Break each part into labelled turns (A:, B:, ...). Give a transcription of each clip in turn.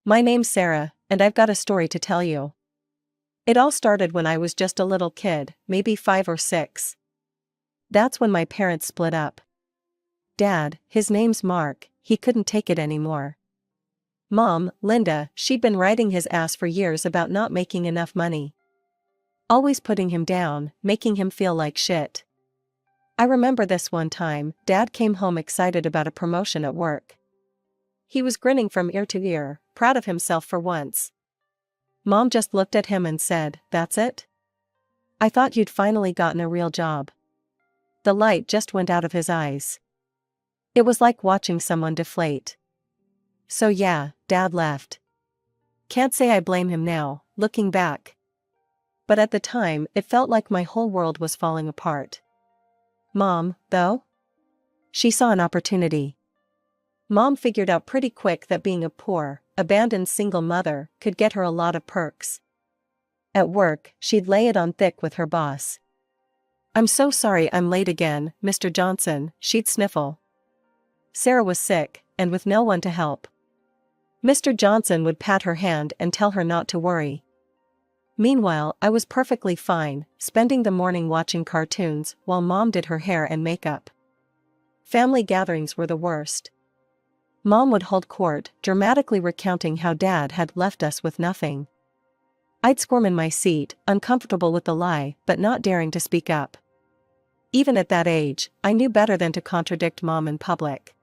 A: My name's Sarah, and I've got a story to tell you. It all started when I was just a little kid, maybe 5 or 6. That's when my parents split up. Dad, his name's Mark, he couldn't take it anymore. Mom, Linda, she'd been riding his ass for years about not making enough money. Always putting him down, making him feel like shit. I remember this one time, Dad came home excited about a promotion at work. He was grinning from ear to ear, proud of himself for once. Mom just looked at him and said, "That's it? I thought you'd finally gotten a real job." The light just went out of his eyes. It was like watching someone deflate. So yeah, Dad left. Can't say I blame him now, looking back. But at the time, it felt like my whole world was falling apart. Mom, though? She saw an opportunity. Mom figured out pretty quick that being a poor, abandoned single mother could get her a lot of perks. At work, she'd lay it on thick with her boss. "I'm so sorry I'm late again, Mr. Johnson," she'd sniffle. Sarah was sick, and with no one to help. Mr. Johnson would pat her hand and tell her not to worry. Meanwhile, I was perfectly fine, spending the morning watching cartoons while Mom did her hair and makeup. Family gatherings were the worst. Mom would hold court, dramatically recounting how Dad had left us with nothing. I'd squirm in my seat, uncomfortable with the lie, but not daring to speak up. Even at that age, I knew better than to contradict Mom in public.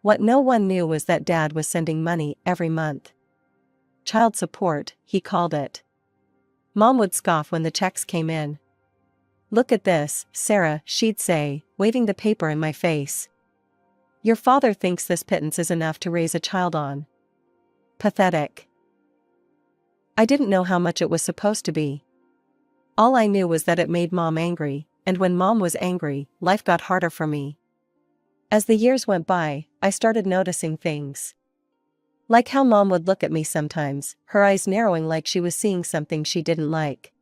A: What no one knew was that Dad was sending money every month. Child support, he called it. Mom would scoff when the checks came in. "Look at this, Sarah," she'd say, waving the paper in my face. "Your father thinks this pittance is enough to raise a child on." Pathetic. I didn't know how much it was supposed to be. All I knew was that it made Mom angry, and when Mom was angry, life got harder for me. As the years went by, I started noticing things. Like how Mom would look at me sometimes, her eyes narrowing like she was seeing something she didn't like.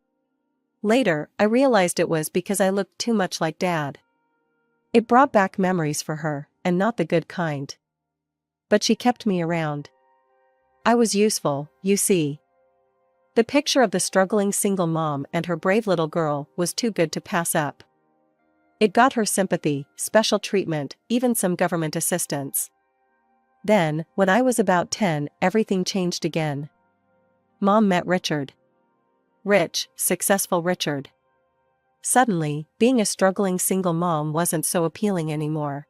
A: Later, I realized it was because I looked too much like Dad. It brought back memories for her, and not the good kind. But she kept me around. I was useful, you see. The picture of the struggling single mom and her brave little girl was too good to pass up. It got her sympathy, special treatment, even some government assistance. Then, when I was about 10, everything changed again. Mom met Richard. Rich, successful Richard. Suddenly, being a struggling single mom wasn't so appealing anymore.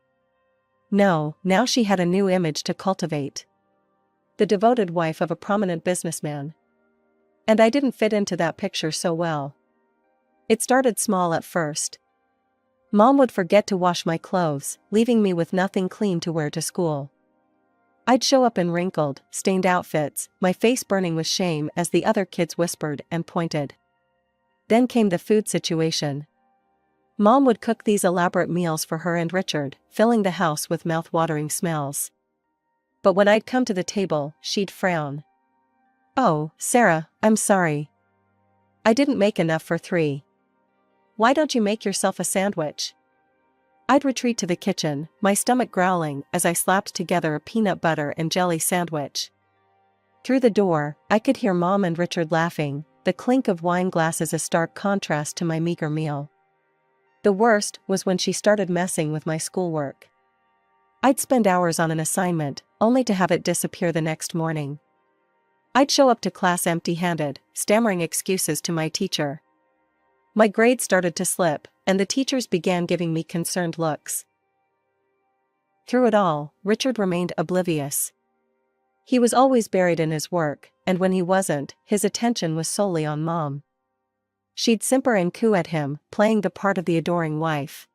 A: No, now she had a new image to cultivate. The devoted wife of a prominent businessman. And I didn't fit into that picture so well. It started small at first. Mom would forget to wash my clothes, leaving me with nothing clean to wear to school. I'd show up in wrinkled, stained outfits, my face burning with shame as the other kids whispered and pointed. Then came the food situation. Mom would cook these elaborate meals for her and Richard, filling the house with mouth-watering smells. But when I'd come to the table, she'd frown. "Oh, Sarah, I'm sorry. I didn't make enough for 3. Why don't you make yourself a sandwich?" I'd retreat to the kitchen, my stomach growling as I slapped together a peanut butter and jelly sandwich. Through the door, I could hear Mom and Richard laughing, the clink of wine glasses a stark contrast to my meager meal. The worst was when she started messing with my schoolwork. I'd spend hours on an assignment, only to have it disappear the next morning. I'd show up to class empty-handed, stammering excuses to my teacher. My grades started to slip, and the teachers began giving me concerned looks. Through it all, Richard remained oblivious. He was always buried in his work, and when he wasn't, his attention was solely on Mom. She'd simper and coo at him, playing the part of the adoring wife.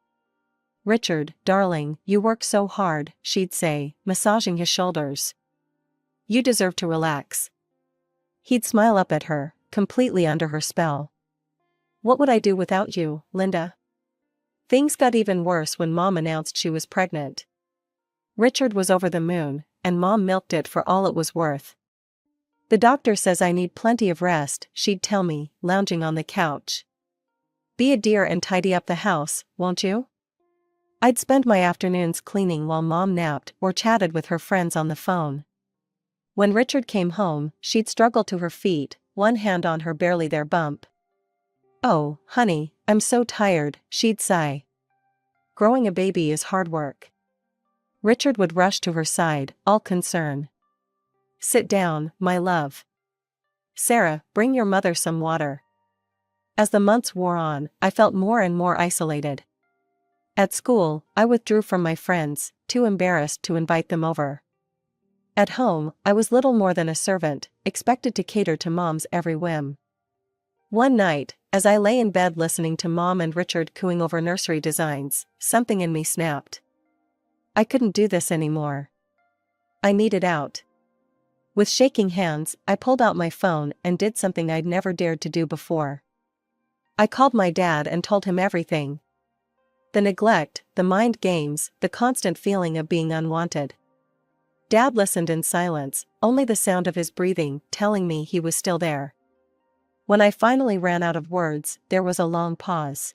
A: "Richard, darling, you work so hard," she'd say, massaging his shoulders. "You deserve to relax." He'd smile up at her, completely under her spell. "What would I do without you, Linda?" Things got even worse when Mom announced she was pregnant. Richard was over the moon, and Mom milked it for all it was worth. "The doctor says I need plenty of rest," she'd tell me, lounging on the couch. "Be a dear and tidy up the house, won't you?" I'd spend my afternoons cleaning while Mom napped or chatted with her friends on the phone. When Richard came home, she'd struggle to her feet, one hand on her barely there bump. "Oh, honey, I'm so tired," she'd sigh. Growing a baby is hard work. Richard would rush to her side, all concern. "Sit down, my love. Sarah, bring your mother some water." As the months wore on, I felt more and more isolated. At school, I withdrew from my friends, too embarrassed to invite them over. At home, I was little more than a servant, expected to cater to Mom's every whim. One night, as I lay in bed listening to Mom and Richard cooing over nursery designs, something in me snapped. I couldn't do this anymore. I needed out. With shaking hands, I pulled out my phone and did something I'd never dared to do before. I called my dad and told him everything. The neglect, the mind games, the constant feeling of being unwanted. Dad listened in silence, only the sound of his breathing telling me he was still there. When I finally ran out of words, there was a long pause.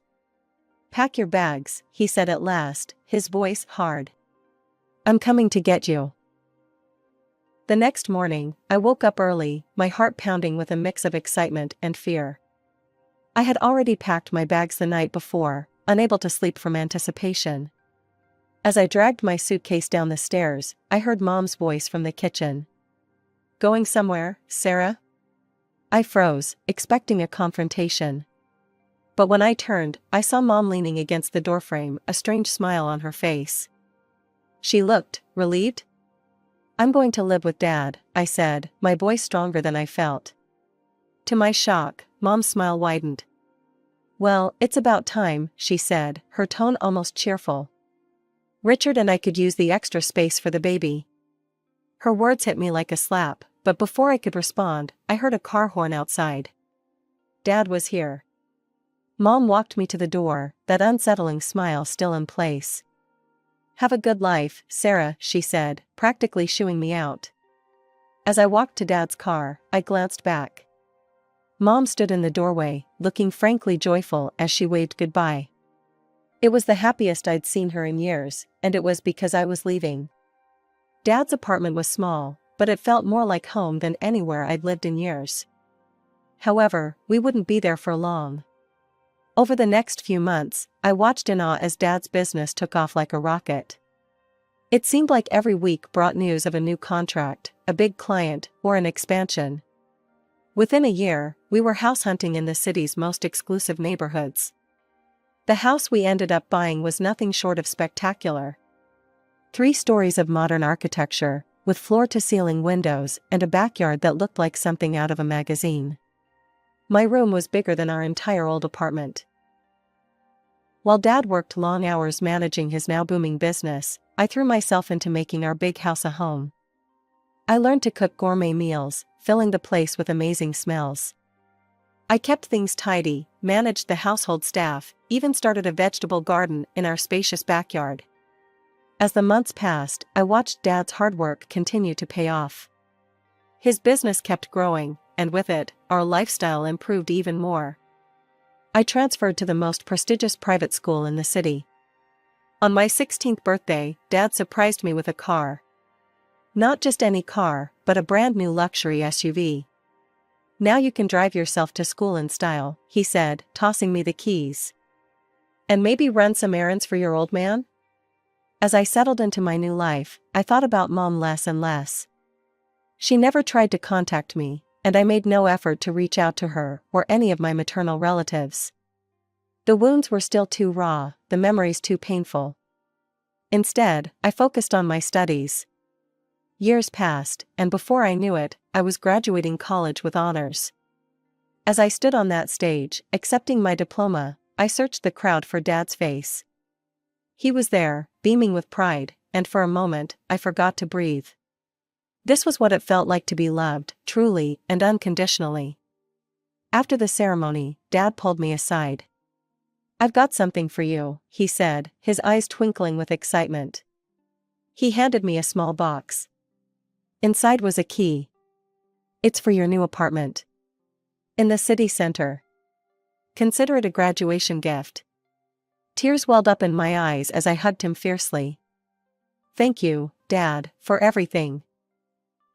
A: "Pack your bags," he said at last, his voice hard. "I'm coming to get you." The next morning, I woke up early, my heart pounding with a mix of excitement and fear. I had already packed my bags the night before, unable to sleep from anticipation. As I dragged my suitcase down the stairs, I heard Mom's voice from the kitchen. "Going somewhere, Sarah?" I froze, expecting a confrontation. But when I turned, I saw Mom leaning against the doorframe, a strange smile on her face. She looked relieved. "I'm going to live with Dad," I said, my voice stronger than I felt. To my shock, Mom's smile widened. "Well, it's about time," she said, her tone almost cheerful. "Richard and I could use the extra space for the baby." Her words hit me like a slap, but before I could respond, I heard a car horn outside. Dad was here. Mom walked me to the door, that unsettling smile still in place. "Have a good life, Sarah," she said, practically shooing me out. As I walked to Dad's car, I glanced back. Mom stood in the doorway, looking frankly joyful as she waved goodbye. It was the happiest I'd seen her in years, and it was because I was leaving. Dad's apartment was small, but it felt more like home than anywhere I'd lived in years. However, we wouldn't be there for long. Over the next few months, I watched in awe as Dad's business took off like a rocket. It seemed like every week brought news of a new contract, a big client, or an expansion. Within a year, we were house hunting in the city's most exclusive neighborhoods. The house we ended up buying was nothing short of spectacular. 3 stories of modern architecture, with floor-to-ceiling windows and a backyard that looked like something out of a magazine. My room was bigger than our entire old apartment. While Dad worked long hours managing his now booming business, I threw myself into making our big house a home. I learned to cook gourmet meals, filling the place with amazing smells. I kept things tidy, managed the household staff, even started a vegetable garden in our spacious backyard. As the months passed, I watched Dad's hard work continue to pay off. His business kept growing, and with it, our lifestyle improved even more. I transferred to the most prestigious private school in the city. On my 16th birthday, Dad surprised me with a car. Not just any car, but a brand new luxury SUV. "Now you can drive yourself to school in style," he said, tossing me the keys. "And maybe run some errands for your old man?" As I settled into my new life, I thought about Mom less and less. She never tried to contact me, and I made no effort to reach out to her or any of my maternal relatives. The wounds were still too raw, the memories too painful. Instead, I focused on my studies. Years passed, and before I knew it, I was graduating college with honors. As I stood on that stage, accepting my diploma, I searched the crowd for Dad's face. He was there, beaming with pride, and for a moment, I forgot to breathe. This was what it felt like to be loved, truly and unconditionally. After the ceremony, Dad pulled me aside. "I've got something for you," he said, his eyes twinkling with excitement. He handed me a small box. Inside was a key. "It's for your new apartment. In the city center. Consider it a graduation gift." Tears welled up in my eyes as I hugged him fiercely. "Thank you, Dad, for everything."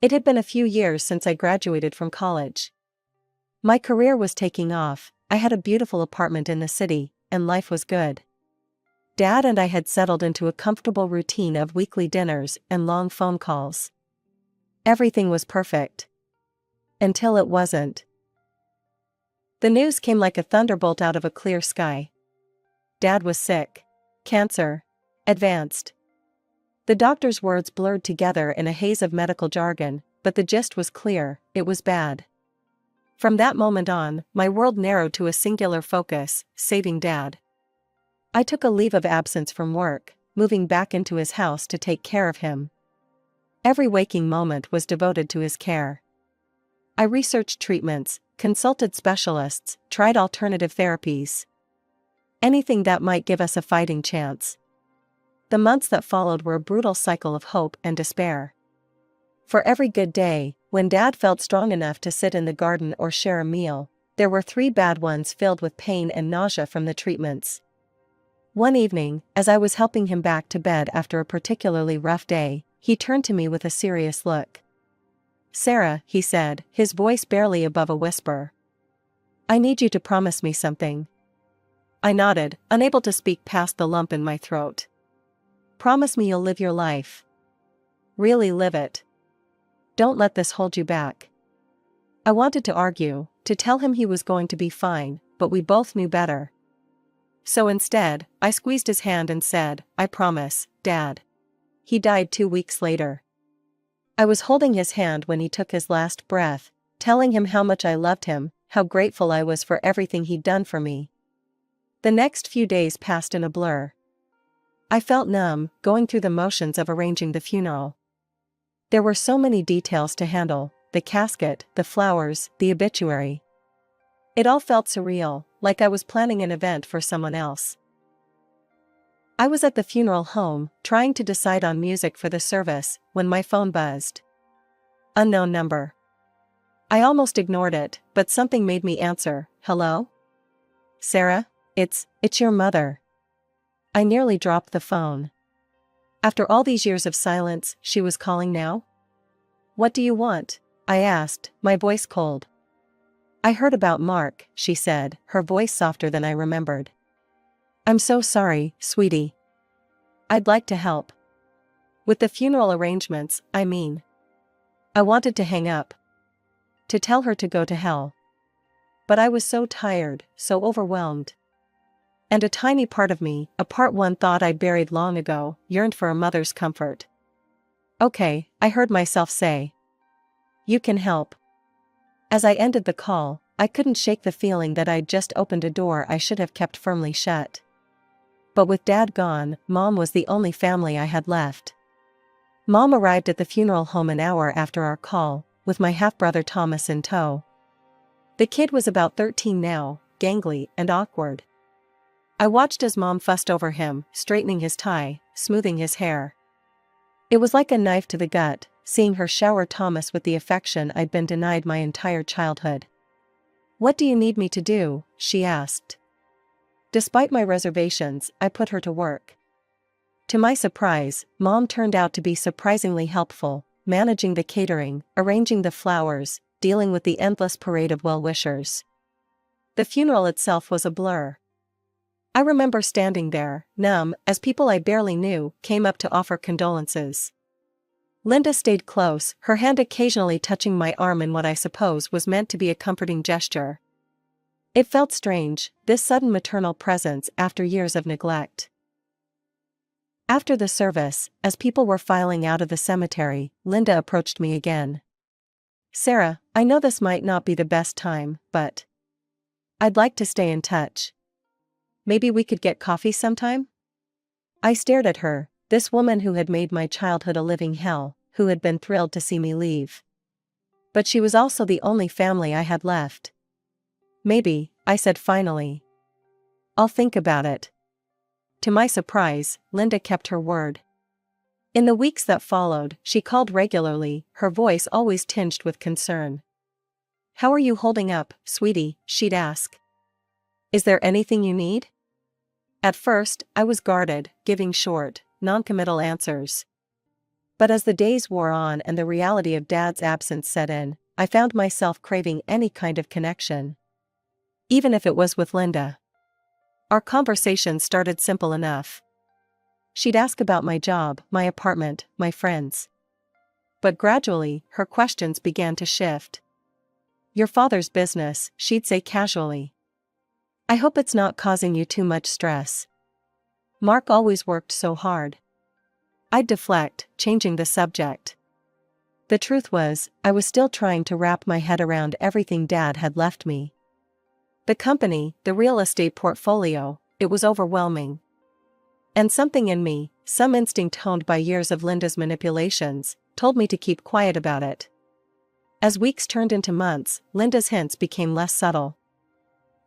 A: It had been a few years since I graduated from college. My career was taking off, I had a beautiful apartment in the city, and life was good. Dad and I had settled into a comfortable routine of weekly dinners and long phone calls. Everything was perfect. Until it wasn't. The news came like a thunderbolt out of a clear sky. Dad was sick. Cancer. Advanced. The doctor's words blurred together in a haze of medical jargon, but the gist was clear: it was bad. From that moment on, my world narrowed to a singular focus: saving Dad. I took a leave of absence from work, moving back into his house to take care of him. Every waking moment was devoted to his care. I researched treatments, consulted specialists, tried alternative therapies. Anything that might give us a fighting chance. The months that followed were a brutal cycle of hope and despair. For every good day, when Dad felt strong enough to sit in the garden or share a meal, there were 3 bad ones filled with pain and nausea from the treatments. One evening, as I was helping him back to bed after a particularly rough day, he turned to me with a serious look. "Sarah," he said, his voice barely above a whisper. "I need you to promise me something." I nodded, unable to speak past the lump in my throat. "Promise me you'll live your life. Really live it. Don't let this hold you back." I wanted to argue, to tell him he was going to be fine, but we both knew better. So instead, I squeezed his hand and said, "I promise, Dad." He died 2 weeks later. I was holding his hand when he took his last breath, telling him how much I loved him, how grateful I was for everything he'd done for me. The next few days passed in a blur. I felt numb, going through the motions of arranging the funeral. There were so many details to handle: the casket, the flowers, the obituary. It all felt surreal, like I was planning an event for someone else. I was at the funeral home, trying to decide on music for the service, when my phone buzzed. Unknown number. I almost ignored it, but something made me answer. "Hello? Sarah? It's your mother." I nearly dropped the phone. After all these years of silence, she was calling now? "What do you want?" I asked, my voice cold. "I heard about Mark," she said, her voice softer than I remembered. "I'm so sorry, sweetie. I'd like to help. With the funeral arrangements, I mean." I wanted to hang up. To tell her to go to hell. But I was so tired, so overwhelmed. And a tiny part of me, a part one thought I'd buried long ago, yearned for a mother's comfort. "Okay," I heard myself say. "You can help." As I ended the call, I couldn't shake the feeling that I'd just opened a door I should have kept firmly shut. But with Dad gone, Mom was the only family I had left. Mom arrived at the funeral home an hour after our call, with my half-brother Thomas in tow. The kid was about 13 now, gangly and awkward. I watched as Mom fussed over him, straightening his tie, smoothing his hair. It was like a knife to the gut, seeing her shower Thomas with the affection I'd been denied my entire childhood. "What do you need me to do?" she asked. Despite my reservations, I put her to work. To my surprise, Mom turned out to be surprisingly helpful, managing the catering, arranging the flowers, dealing with the endless parade of well-wishers. The funeral itself was a blur. I remember standing there, numb, as people I barely knew came up to offer condolences. Linda stayed close, her hand occasionally touching my arm in what I suppose was meant to be a comforting gesture. It felt strange, this sudden maternal presence after years of neglect. After the service, as people were filing out of the cemetery, Linda approached me again. "Sarah, I know this might not be the best time, but I'd like to stay in touch. Maybe we could get coffee sometime?" I stared at her, this woman who had made my childhood a living hell, who had been thrilled to see me leave. But she was also the only family I had left. "Maybe," I said finally. "I'll think about it." To my surprise, Linda kept her word. In the weeks that followed, she called regularly, her voice always tinged with concern. "How are you holding up, sweetie?" she'd ask. "Is there anything you need?" At first, I was guarded, giving short, non-committal answers. But as the days wore on and the reality of Dad's absence set in, I found myself craving any kind of connection. Even if it was with Linda. Our conversation started simple enough. She'd ask about my job, my apartment, my friends. But gradually, her questions began to shift. "Your father's business," she'd say casually. "I hope it's not causing you too much stress. Mark always worked so hard." I'd deflect, changing the subject. The truth was, I was still trying to wrap my head around everything Dad had left me. The company, the real estate portfolio, it was overwhelming. And something in me, some instinct honed by years of Linda's manipulations, told me to keep quiet about it. As weeks turned into months, Linda's hints became less subtle.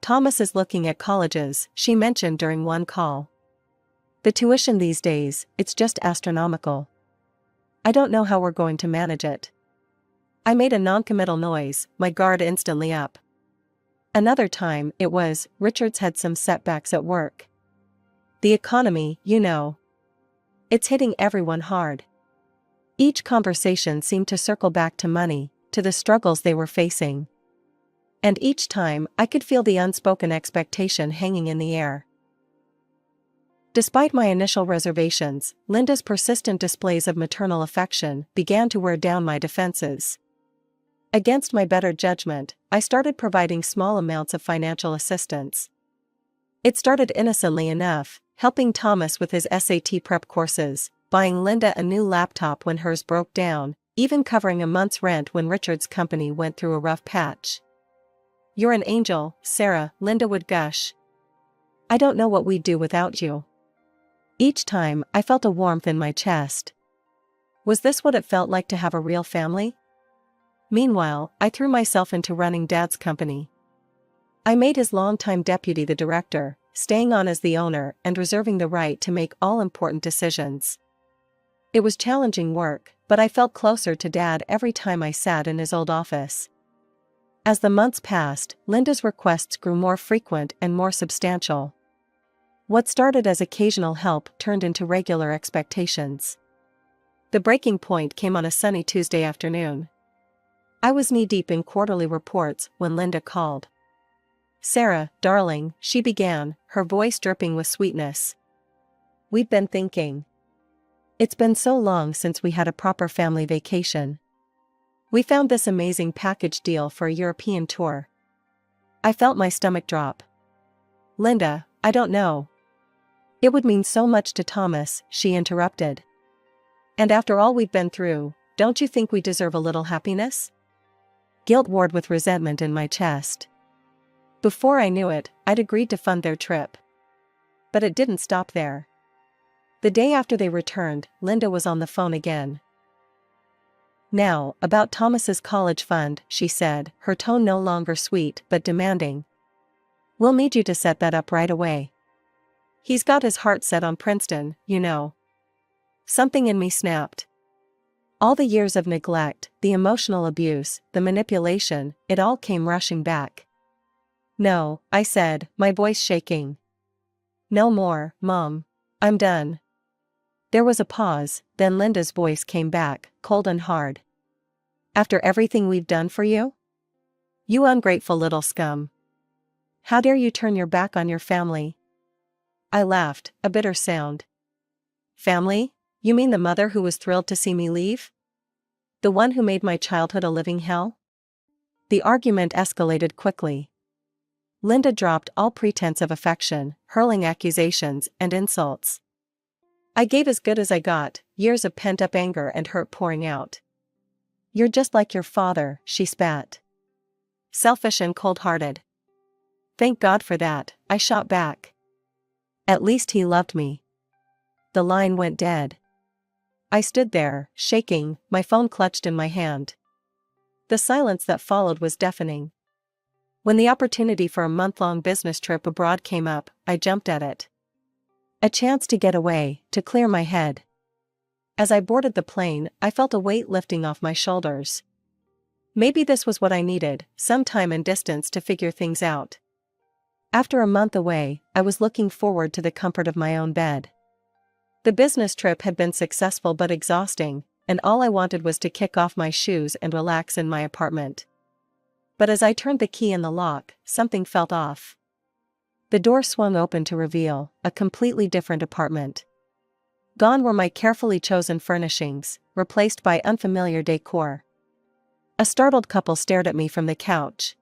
A: "Thomas is looking at colleges," she mentioned during one call. "The tuition these days, it's just astronomical. I don't know how we're going to manage it." I made a noncommittal noise, my guard instantly up. Another time, it was, "Richard's had some setbacks at work. The economy, you know. It's hitting everyone hard." Each conversation seemed to circle back to money, to the struggles they were facing. And each time, I could feel the unspoken expectation hanging in the air. Despite my initial reservations, Linda's persistent displays of maternal affection began to wear down my defenses. Against my better judgment, I started providing small amounts of financial assistance. It started innocently enough, helping Thomas with his SAT prep courses, buying Linda a new laptop when hers broke down, even covering a month's rent when Richard's company went through a rough patch. "You're an angel, Sarah," Linda would gush. "I don't know what we'd do without you." Each time, I felt a warmth in my chest. Was this what it felt like to have a real family? Meanwhile, I threw myself into running Dad's company. I made his longtime deputy the director, staying on as the owner and reserving the right to make all important decisions. It was challenging work, but I felt closer to Dad every time I sat in his old office. As the months passed, Linda's requests grew more frequent and more substantial. What started as occasional help turned into regular expectations. The breaking point came on a sunny Tuesday afternoon. I was knee-deep in quarterly reports when Linda called. "Sarah, darling," she began, her voice dripping with sweetness. "We've been thinking. It's been so long since we had a proper family vacation. We found this amazing package deal for a European tour." I felt my stomach drop. "Linda, I don't know." "It would mean so much to Thomas," she interrupted. "And after all we've been through, don't you think we deserve a little happiness?" Guilt warred with resentment in my chest. Before I knew it, I'd agreed to fund their trip. But it didn't stop there. The day after they returned, Linda was on the phone again. "Now, about Thomas's college fund," she said, her tone no longer sweet but demanding. "We'll need you to set that up right away. He's got his heart set on Princeton, you know." Something in me snapped. All the years of neglect, the emotional abuse, the manipulation, it all came rushing back. "No," I said, my voice shaking. "No more, Mom. I'm done." There was a pause, then Linda's voice came back, cold and hard. "After everything we've done for you? You ungrateful little scum. How dare you turn your back on your family?" I laughed, a bitter sound. "Family? You mean the mother who was thrilled to see me leave? The one who made my childhood a living hell?" The argument escalated quickly. Linda dropped all pretense of affection, hurling accusations and insults. I gave as good as I got, years of pent-up anger and hurt pouring out. "You're just like your father," she spat. "Selfish and cold-hearted." "Thank God for that," I shot back. "At least he loved me." The line went dead. I stood there, shaking, my phone clutched in my hand. The silence that followed was deafening. When the opportunity for a month-long business trip abroad came up, I jumped at it. A chance to get away, to clear my head. As I boarded the plane, I felt a weight lifting off my shoulders. Maybe this was what I needed, some time and distance to figure things out. After a month away, I was looking forward to the comfort of my own bed. The business trip had been successful but exhausting, and all I wanted was to kick off my shoes and relax in my apartment. But as I turned the key in the lock, something felt off. The door swung open to reveal a completely different apartment. Gone were my carefully chosen furnishings, replaced by unfamiliar decor. A startled couple stared at me from the couch.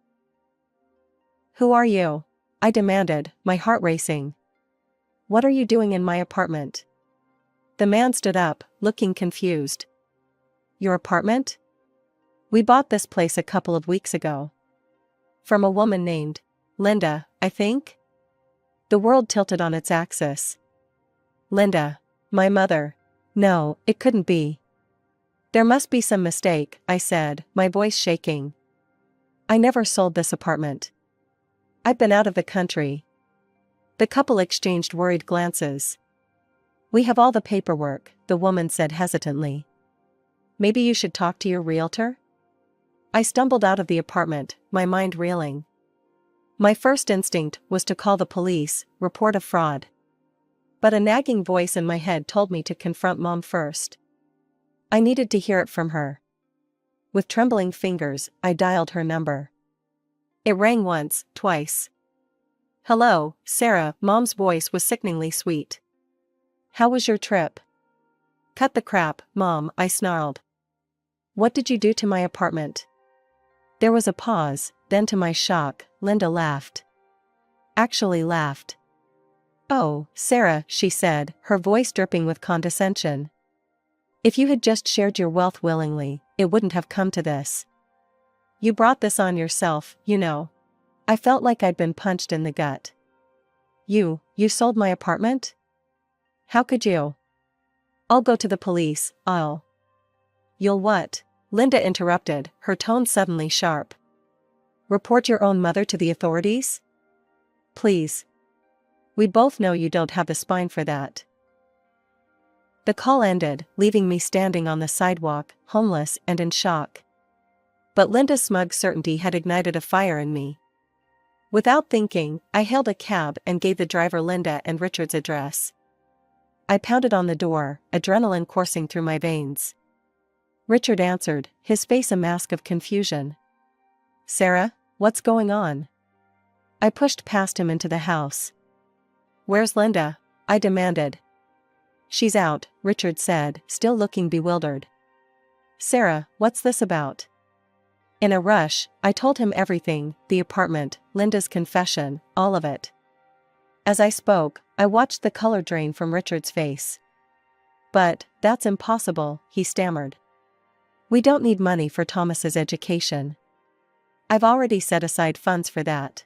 A: "Who are you?" I demanded, my heart racing. "What are you doing in my apartment?" The man stood up, looking confused. "Your apartment? We bought this place a couple of weeks ago. From a woman named Linda, I think?" The world tilted on its axis. Linda. My mother. No, it couldn't be. "There must be some mistake," I said, my voice shaking. "I never sold this apartment. I've been out of the country." The couple exchanged worried glances. "We have all the paperwork," the woman said hesitantly. "Maybe you should talk to your realtor?" I stumbled out of the apartment, my mind reeling. My first instinct was to call the police, report a fraud. But a nagging voice in my head told me to confront Mom first. I needed to hear it from her. With trembling fingers, I dialed her number. It rang once, twice. "Hello, Sarah," Mom's voice was sickeningly sweet. "How was your trip?" "Cut the crap, Mom," I snarled. "What did you do to my apartment?" There was a pause, then to my shock, Linda laughed. Actually laughed. "Oh, Sarah," she said, her voice dripping with condescension. "If you had just shared your wealth willingly, it wouldn't have come to this. You brought this on yourself, you know." I felt like I'd been punched in the gut. You sold my apartment? How could you?" "I'll go to the police, You'll what?" Linda interrupted, her tone suddenly sharp. "Report your own mother to the authorities? Please. We both know you don't have the spine for that." The call ended, leaving me standing on the sidewalk, homeless and in shock. But Linda's smug certainty had ignited a fire in me. Without thinking, I hailed a cab and gave the driver Linda and Richard's address. I pounded on the door, adrenaline coursing through my veins. Richard answered, his face a mask of confusion. "Sarah, what's going on?" I pushed past him into the house. "Where's Linda?" I demanded. "She's out," Richard said, still looking bewildered. "Sarah, what's this about?" In a rush, I told him everything, the apartment, Linda's confession, all of it. As I spoke, I watched the color drain from Richard's face. "But, that's impossible," he stammered. "We don't need money for Thomas's education. I've already set aside funds for that."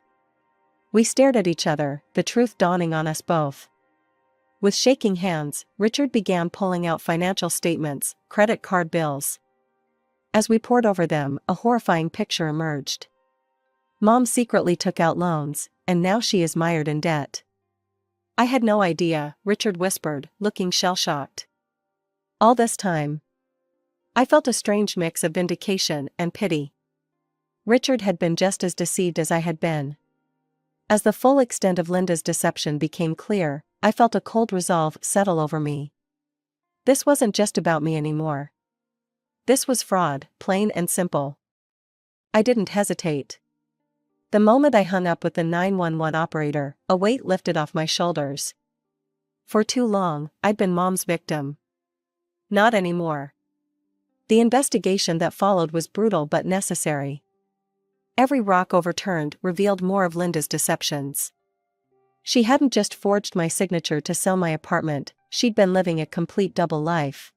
A: We stared at each other, the truth dawning on us both. With shaking hands, Richard began pulling out financial statements, credit card bills. As we pored over them, a horrifying picture emerged. Mom secretly took out loans, and now she is mired in debt. "I had no idea," Richard whispered, looking shell-shocked. "All this time." I felt a strange mix of vindication and pity. Richard had been just as deceived as I had been. As the full extent of Linda's deception became clear, I felt a cold resolve settle over me. This wasn't just about me anymore. This was fraud, plain and simple. I didn't hesitate. The moment I hung up with the 911 operator, a weight lifted off my shoulders. For too long, I'd been Mom's victim. Not anymore. The investigation that followed was brutal but necessary. Every rock overturned revealed more of Linda's deceptions. She hadn't just forged my signature to sell my apartment, she'd been living a complete double life.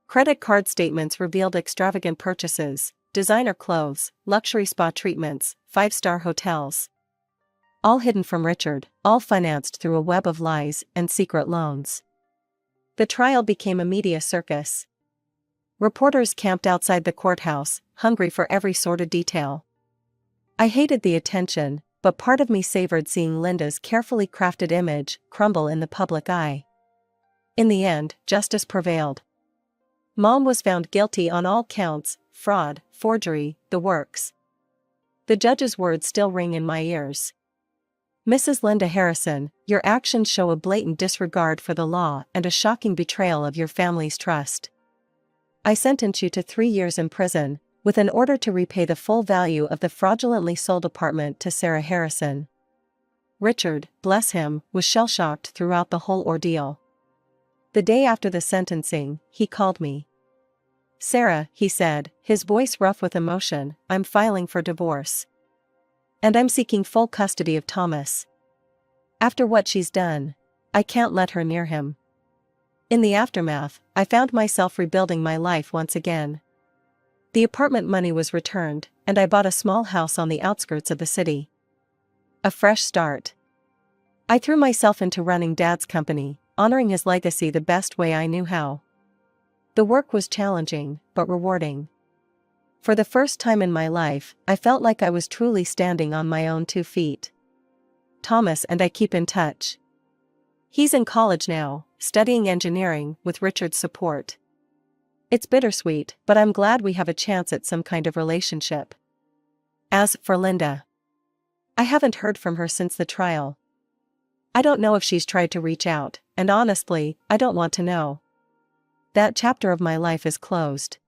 A: Credit card statements revealed extravagant purchases, designer clothes, luxury spa treatments, 5-star hotels. All hidden from Richard, all financed through a web of lies and secret loans. The trial became a media circus. Reporters camped outside the courthouse, hungry for every sordid detail. I hated the attention, but part of me savored seeing Linda's carefully crafted image crumble in the public eye. In the end, justice prevailed. Mom was found guilty on all counts, fraud, forgery, the works. The judge's words still ring in my ears. "Mrs. Linda Harrison, your actions show a blatant disregard for the law and a shocking betrayal of your family's trust." I sentence you to 3 years in prison, with an order to repay the full value of the fraudulently sold apartment to Sarah Harrison. Richard, bless him, was shell-shocked throughout the whole ordeal. The day after the sentencing, he called me. "Sarah," he said, his voice rough with emotion, "I'm filing for divorce. And I'm seeking full custody of Thomas. After what she's done, I can't let her near him." In the aftermath, I found myself rebuilding my life once again. The apartment money was returned, and I bought a small house on the outskirts of the city. A fresh start. I threw myself into running Dad's company, honoring his legacy the best way I knew how. The work was challenging, but rewarding. For the first time in my life, I felt like I was truly standing on my own 2 feet. Thomas and I keep in touch. He's in college now, studying engineering with Richard's support. It's bittersweet, but I'm glad we have a chance at some kind of relationship. As for Linda, I haven't heard from her since the trial. I don't know if she's tried to reach out, and honestly, I don't want to know. That chapter of my life is closed.